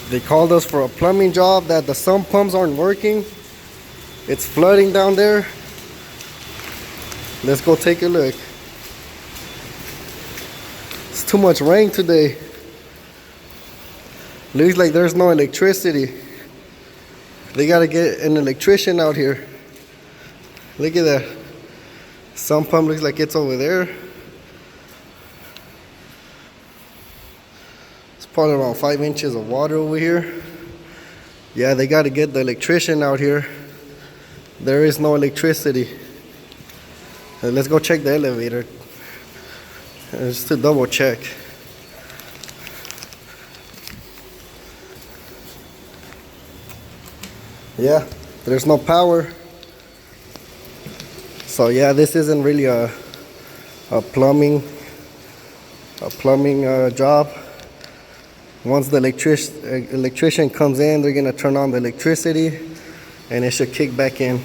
They called us for a plumbing job that the sump pumps aren't working. It's flooding down there. Let's go take a look. It's too much rain today. Looks like there's no electricity. They gotta get an electrician out here. Look at that. Sump pump looks like it's over there. Probably around 5 inches of water over here. Yeah, they got to get the electrician out here. There is no electricity. Let's go check the elevator. Just to double check. Yeah, there's no power. So yeah, this isn't really a plumbing job. Once the electrician comes in, they're gonna turn on the electricity and it should kick back in.